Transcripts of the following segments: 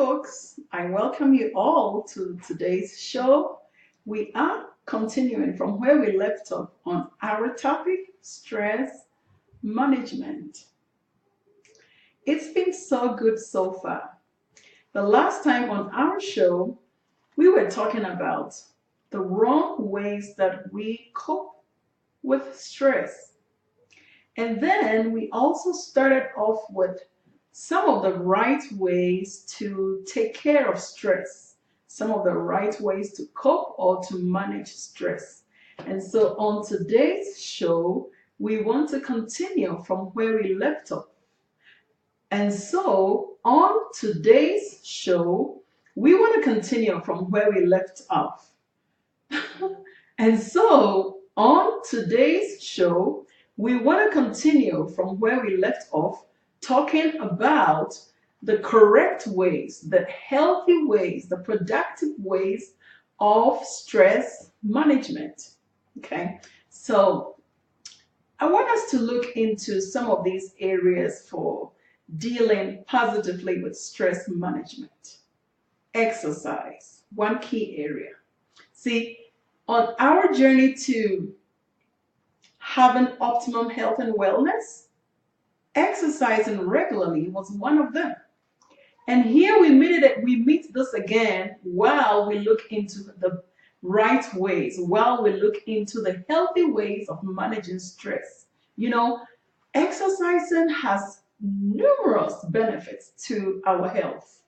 folks. I welcome you all to today's show. We are continuing from where we left off on our topic, stress management. It's been so good so far. The last time on our show, we were talking about the wrong ways that we cope with stress. And then we also started off with some of the right ways to take care of stress, some of the right ways to cope or to manage stress. And so on today's show, we want to continue from where we left off. And so on today's show, we want to continue from where we left off. And so on today's show, we want to continue from where we left off, talking about the correct ways, the healthy ways, the productive ways of stress management. Okay, so I want us to look into some of these areas for dealing positively with stress management. Exercise, one key area. See, on our journey to having optimum health and wellness, exercising regularly was one of them. And here we meet this again while we look into the right ways, while we look into the healthy ways of managing stress. You know, exercising has numerous benefits to our health.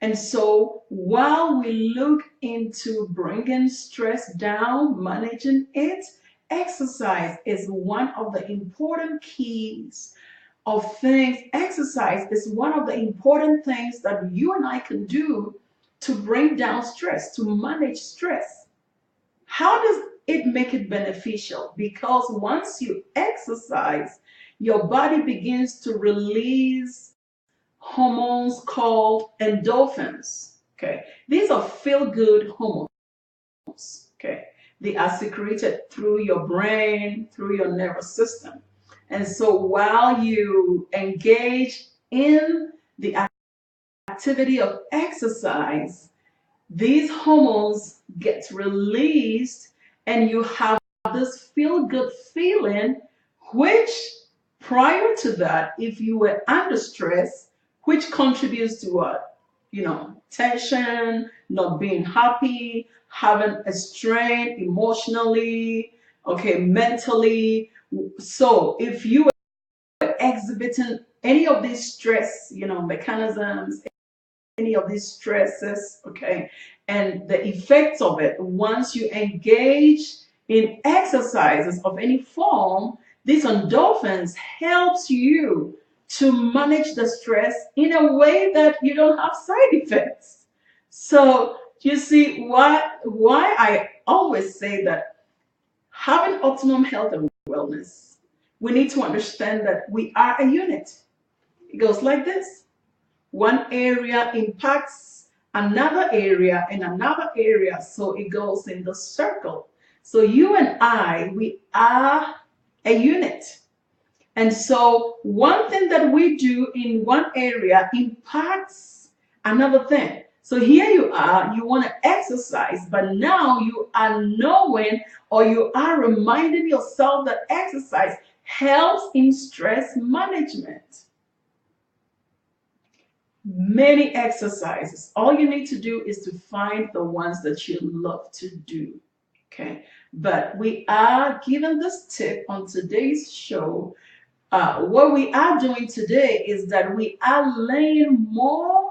And so while we look into bringing stress down, managing it, exercise is one of the important keys of things. Exercise is one of the important things that you and I can do to bring down stress, to manage stress. How does it make it beneficial? Because once you exercise, your body begins to release hormones called endorphins. Okay, these are feel-good hormones. Okay, they are secreted through your brain, through your nervous system. And so while you engage in the activity of exercise, these hormones get released and you have this feel-good feeling, which prior to that, if you were under stress, which contributes to what? Tension, not being happy, having a strain emotionally, okay, mentally. So if you were exhibiting any of these stress, mechanisms, any of these stresses, okay, and the effects of it, once you engage in exercises of any form, these endorphins helps you to manage the stress in a way that you don't have side effects. So you see why I always say that having optimum health and wellness, we need to understand that we are a unit. It goes like this. One area impacts another area and another area, so it goes in the circle. So you and I, we are a unit. And so one thing that we do in one area impacts another thing. So here you are, you want to exercise, but now you are knowing or you are reminding yourself that exercise helps in stress management. Many exercises. All you need to do is to find the ones that you love to do. Okay. But we are given this tip on today's show. What we are doing today is that we are laying more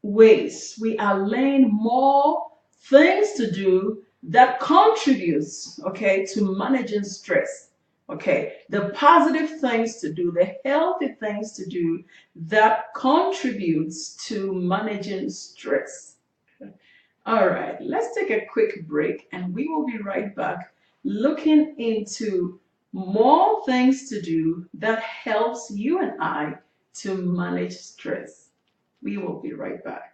ways, we are laying more things to do that contributes, okay, to managing stress. Okay, the positive things to do, the healthy things to do that contributes to managing stress. Okay. All right, let's take a quick break and we will be right back looking into more things to do that helps you and I to manage stress. We will be right back.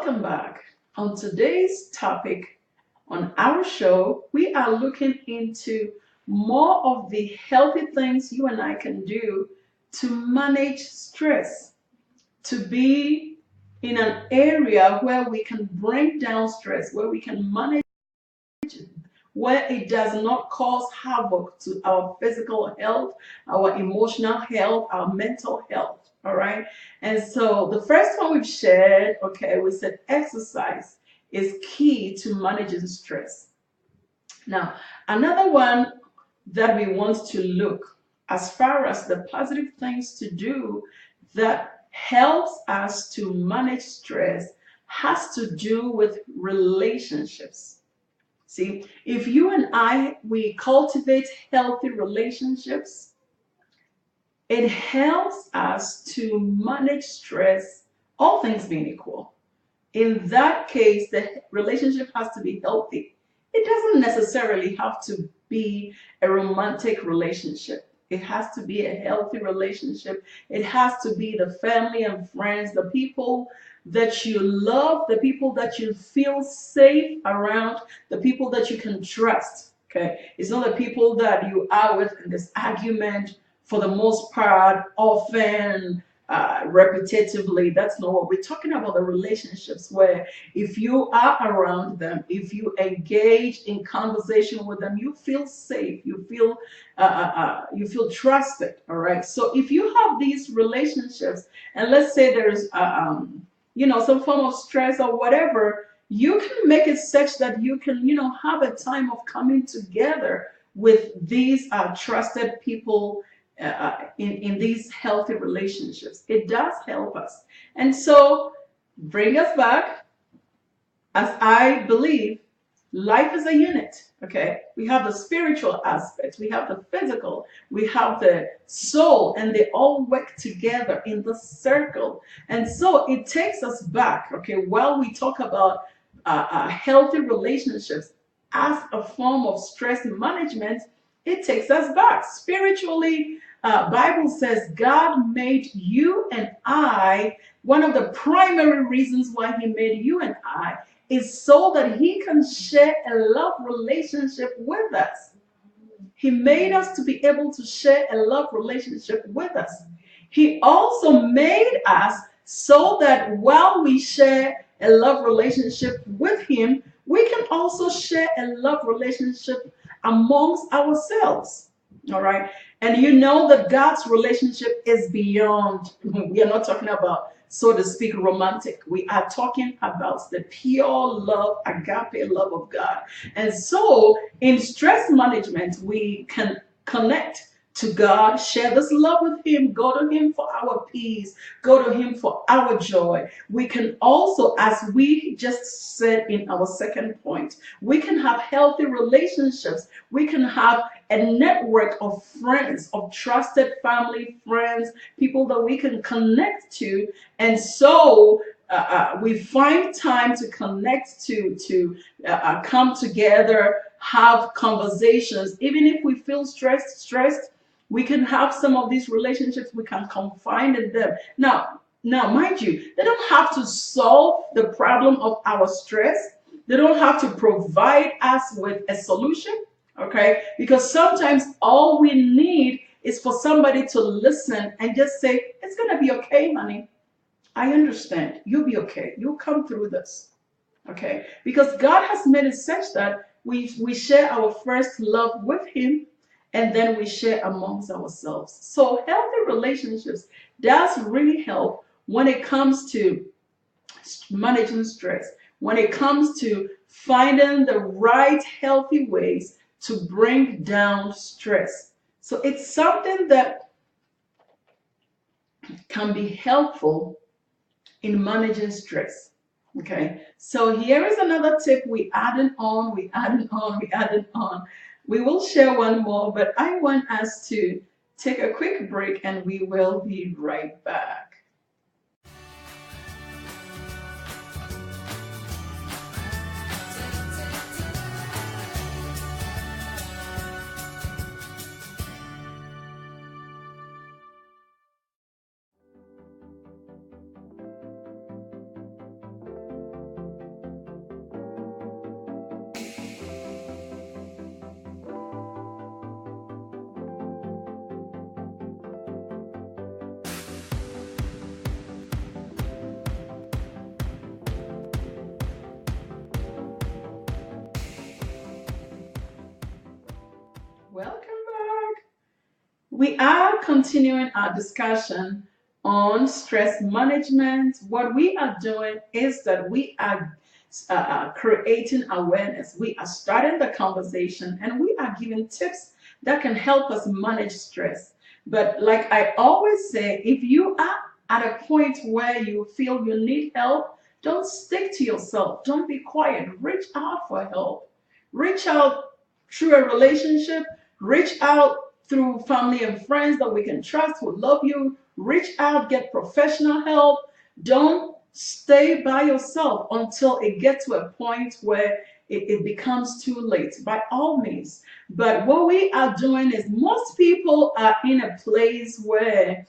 Welcome back. On today's topic on our show, we are looking into more of the healthy things you and I can do to manage stress, to be in an area where we can bring down stress, where we can manage it, where it does not cause havoc to our physical health, our emotional health, our mental health. All right. And so the first one we've shared, okay, we said exercise is key to managing stress. Now, another one that we want to look as far as the positive things to do that helps us to manage stress has to do with relationships. See, if you and we cultivate healthy relationships, it helps us to manage stress, all things being equal. In that case, the relationship has to be healthy. It doesn't necessarily have to be a romantic relationship. It has to be a healthy relationship. It has to be the family and friends, the people that you love, the people that you feel safe around, the people that you can trust. Okay, it's not the people that you are with in this argument for the most part, often, repetitively. That's not what we're talking about. The relationships where if you are around them, if you engage in conversation with them, you feel safe, you feel trusted. All right. So if you have these relationships, and let's say there's some form of stress or whatever, you can make it such that you can have a time of coming together with these trusted people in these healthy relationships. It does help us. And so, bring us back, as I believe, life is a unit, okay? We have the spiritual aspects, we have the physical, we have the soul, and they all work together in the circle. And so it takes us back, okay, while we talk about healthy relationships as a form of stress management, it takes us back. Spiritually, Bible says God made you and I, one of the primary reasons why he made you and I is so that he can share a love relationship with us. He made us to be able to share a love relationship with us. He also made us so that while we share a love relationship with him, we can also share a love relationship amongst ourselves. All right. And you know that God's relationship is beyond, we are not talking about, so to speak, romantic. We are talking about the pure love, agape love of God. And so in stress management, we can connect to God, share this love with him, go to him for our peace, go to him for our joy. We can also, as we just said in our second point, we can have healthy relationships. We can have a network of friends, of trusted family, friends, people that we can connect to. And so we find time to connect, to come together, have conversations. Even if we feel stressed, we can have some of these relationships, we can confide in them. Now, mind you, they don't have to solve the problem of our stress. They don't have to provide us with a solution, okay? Because sometimes all we need is for somebody to listen and just say, it's going to be okay, honey. I understand. You'll be okay. You'll come through this, okay? Because God has made it such that we share our first love with him, and then we share amongst ourselves. So healthy relationships does really help when it comes to managing stress, when it comes to finding the right healthy ways to bring down stress. So it's something that can be helpful in managing stress. Okay, so here is another tip we added on. We will share one more, but I want us to take a quick break and we will be right back. We are continuing our discussion on stress management. What we are doing is that we are creating awareness. We are starting the conversation and we are giving tips that can help us manage stress. But like I always say, if you are at a point where you feel you need help, don't stick to yourself. Don't be quiet. Reach out for help. Reach out through a relationship. Reach out through family and friends that we can trust, who love you. Reach out, get professional help. Don't stay by yourself until it gets to a point where it becomes too late, by all means. But what we are doing is most people are in a place where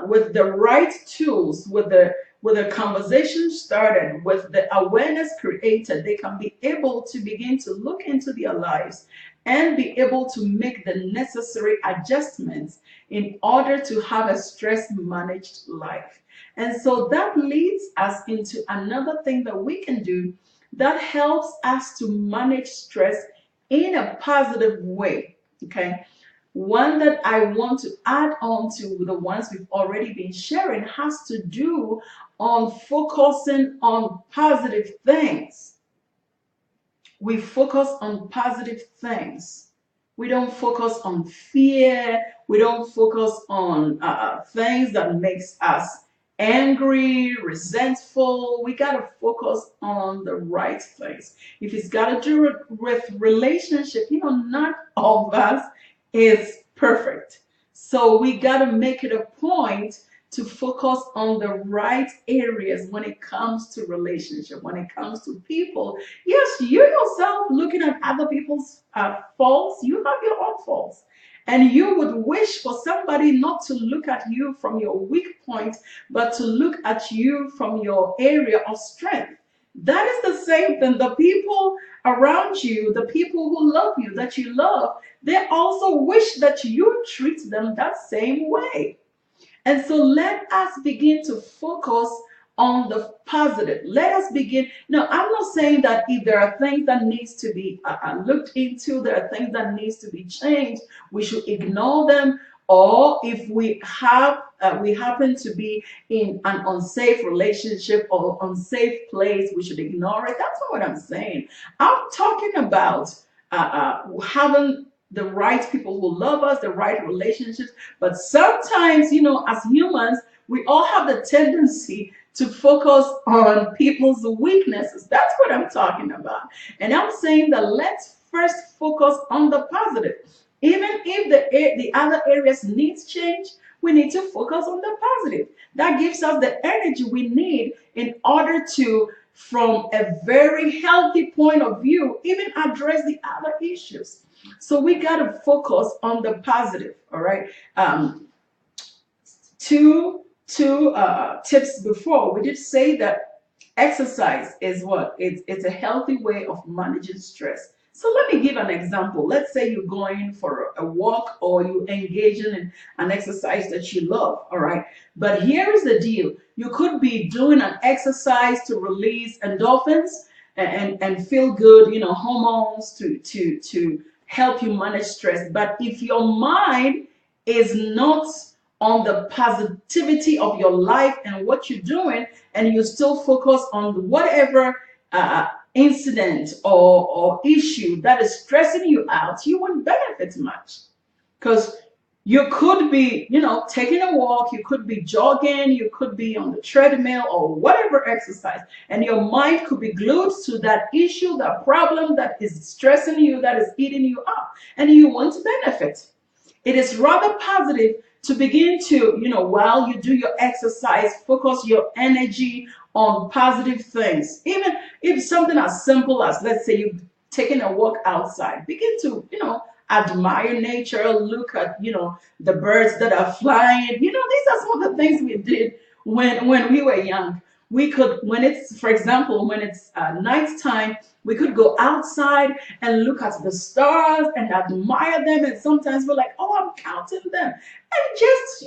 with the right tools, with the conversation started, with the awareness created, they can be able to begin to look into their lives and be able to make the necessary adjustments in order to have a stress managed life. And so that leads us into another thing that we can do that helps us to manage stress in a positive way. Okay. One that I want to add on to the ones we've already been sharing has to do on focusing on positive things. We focus on positive things. We don't focus on fear. We don't focus on things that makes us angry, resentful. We got to focus on the right things. If it's got to do with relationship, not all of us is perfect. So we got to make it a point to focus on the right areas when it comes to relationship, when it comes to people. Yes, you yourself looking at other people's faults, you have your own faults. And you would wish for somebody not to look at you from your weak point, but to look at you from your area of strength. That is the same thing. The people around you, the people who love you, that you love, they also wish that you treat them that same way. And so let us begin to focus on the positive. Let us begin. No, I'm not saying that if there are things that needs to be looked into, there are things that needs to be changed, we should ignore them. Or if we happen to be in an unsafe relationship or unsafe place, we should ignore it. That's not what I'm saying. I'm talking about having the right people who love us, the right relationships. But sometimes, as humans, we all have the tendency to focus on people's weaknesses. That's what I'm talking about. And I'm saying that let's first focus on the positive. Even if the other areas needs change, we need to focus on the positive. That gives us the energy we need in order to, from a very healthy point of view, even address the other issues. So we got to focus on the positive, all right? Two tips before, we did say that exercise is what? It's a healthy way of managing stress. So let me give an example. Let's say you're going for a walk or you engage in an exercise that you love, all right? But here is the deal. You could be doing an exercise to release endorphins and feel good, hormones to help you manage stress. But if your mind is not on the positivity of your life and what you're doing, and you still focus on whatever incident or issue that is stressing you out, you won't benefit much. Because you could be, taking a walk, you could be jogging, you could be on the treadmill or whatever exercise, and your mind could be glued to that issue, that problem that is stressing you, that is eating you up, and you won't benefit. It is rather positive to begin to, while you do your exercise, focus your energy on positive things. Even if something as simple as, let's say, you're taking a walk outside, begin to, admire nature, look at, the birds that are flying. These are some of the things we did when we were young. We could, for example, when it's nighttime, we could go outside and look at the stars and admire them. And sometimes we're like, oh, I'm counting them. And just,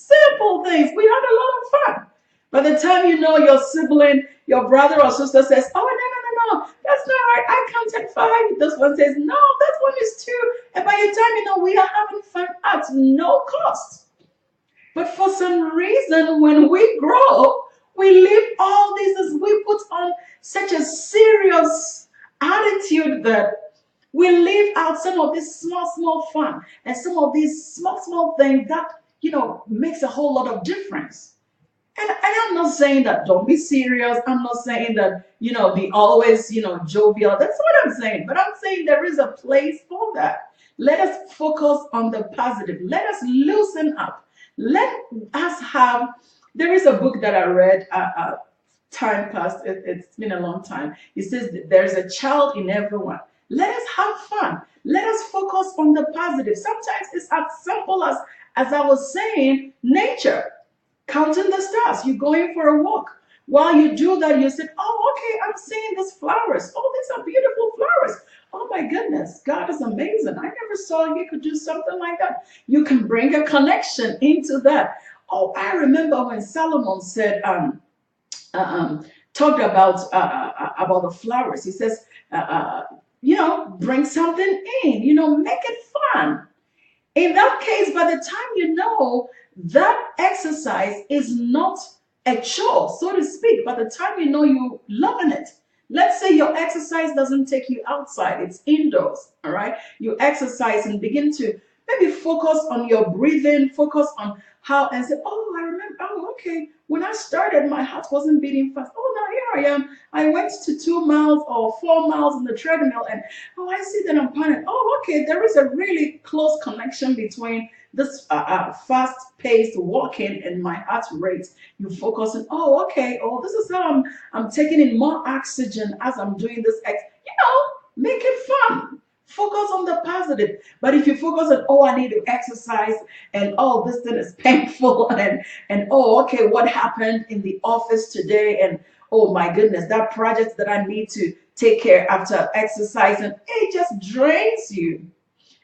simple things. We had a lot of fun. By the time your sibling, your brother or sister says, oh, no, that's not right. I counted 5. This one says, no, that one is 2. And by the time we are having fun at no cost. But for some reason, when we grow, we leave all this as we put on such a serious attitude that we leave out some of this small fun and some of these small things that, makes a whole lot of difference. And I'm not saying that don't be serious. I'm not saying that, be always, jovial. That's what I'm saying. But I'm saying there is a place for that. Let us focus on the positive. Let us loosen up. Let us have, there is a book that I read, time past, it's been a long time. It says that there's a child in everyone. Let us have fun. Let us focus on the positive. Sometimes it's as simple as I was saying, nature. Counting the stars. You're going for a walk. While you do that, you said, oh, okay, I'm seeing these flowers. Oh, these are beautiful flowers. Oh my goodness, God is amazing. I never saw you could do something like that. You can bring a connection into that. Oh, I remember when Solomon said, talked about the flowers. He says, bring something in, make it fun. In that case, by the time that exercise is not a chore, so to speak, by the time you're loving it. Let's say your exercise doesn't take you outside, it's indoors, all right? You exercise and begin to maybe focus on your breathing, focus on how, and say, oh, I remember, oh, okay, when I started, my heart wasn't beating fast. Oh, now here I am. I went to 2 miles or 4 miles on the treadmill, and oh, I see that I'm panting. Oh, okay, there is a really close connection between this fast-paced walking and my heart rate. You focus on, oh, okay, oh, this is how I'm taking in more oxygen as I'm doing this. Make it fun. Focus on the positive. But if you focus on, oh, I need to exercise, and oh, this thing is painful, and oh, okay, what happened in the office today, and oh my goodness, that project that I need to take care after exercising, it just drains you.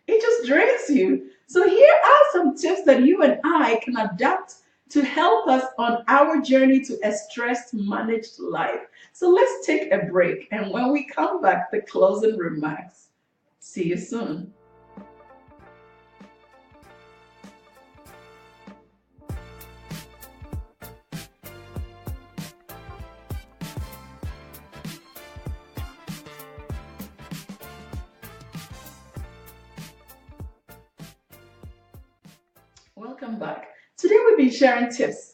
It just drains you. So here are some tips that you and I can adapt to help us on our journey to a stress-managed life. So let's take a break, and when we come back, the closing remarks. See you soon. Welcome back. Today we've been sharing tips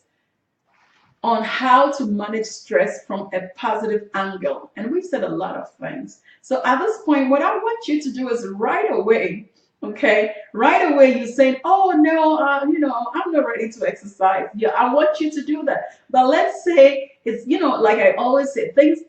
on how to manage stress from a positive angle. And we've said a lot of things. So at this point, what I want you to do is right away, you're saying, oh no, I'm not ready to exercise. Yeah, I want you to do that. But let's say it's, like I always say, things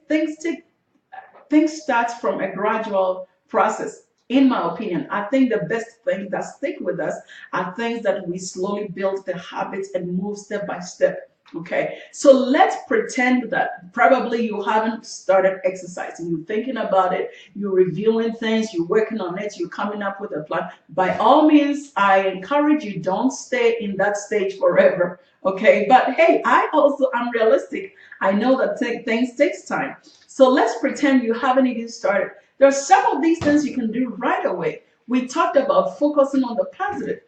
start from a gradual process. In my opinion, I think the best things that stick with us are things that we slowly build the habits and move step by step. Okay, so let's pretend that probably you haven't started exercising. You're thinking about it, you're reviewing things, you're working on it, you're coming up with a plan. By all means, I encourage you, don't stay in that stage forever. Okay, but hey, I also am realistic. I know that things takes time. So let's pretend you haven't even started. There are some of these things you can do right away. We talked about focusing on the positive.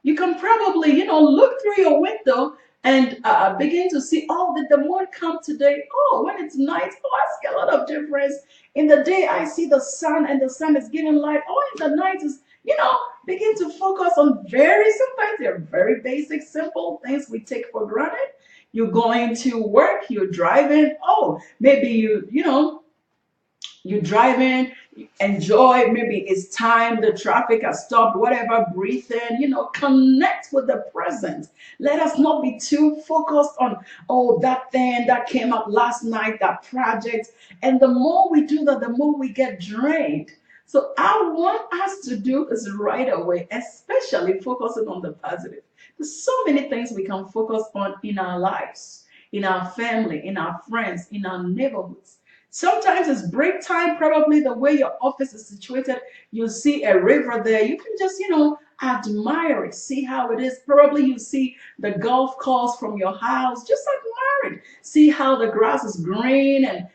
You can probably, look through your window and begin to see, oh, did the moon come today? Oh, when it's night, oh, I see a lot of difference. In the day, I see the sun, and the sun is giving light. Oh, in the night is, begin to focus on sometimes they're very basic, simple things we take for granted. You're going to work, you're driving. Oh, maybe you're driving, enjoy, maybe it's time, the traffic has stopped, whatever, breathe in, connect with the present. Let us not be too focused on, oh, that thing that came up last night, that project. And the more we do that, the more we get drained. So I want us to do is right away, especially focusing on the positive. There's so many things we can focus on in our lives, in our family, in our friends, in our neighborhoods. Sometimes it's break time, probably the way your office is situated, you see a river there. You can just, admire it, see how it is. Probably you see the golf course from your house, just admire it. See how the grass is green and,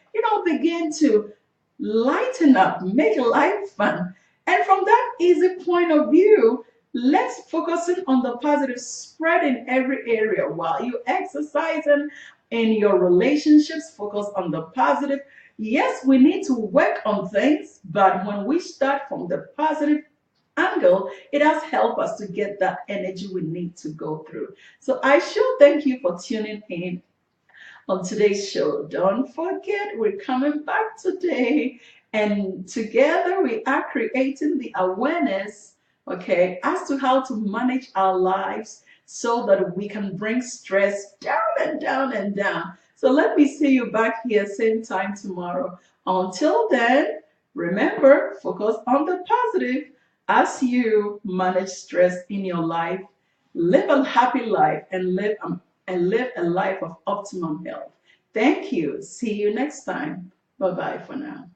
begin to lighten up, make life fun. And from that easy point of view, Let's focusing on the positive spread in every area while you exercising in your relationships. Focus on the positive. Yes, we need to work on things, but when we start from the positive angle, it has helped us to get that energy we need to go through. So I sure thank you for tuning in on today's show. Don't forget, we're coming back today, and together we are creating the awareness, okay, as to how to manage our lives so that we can bring stress down and down and down. So let me see you back here same time tomorrow. Until then, remember, focus on the positive as you manage stress in your life. Live a happy life and live a life of optimum health. Thank you. See you next time. Bye bye for now.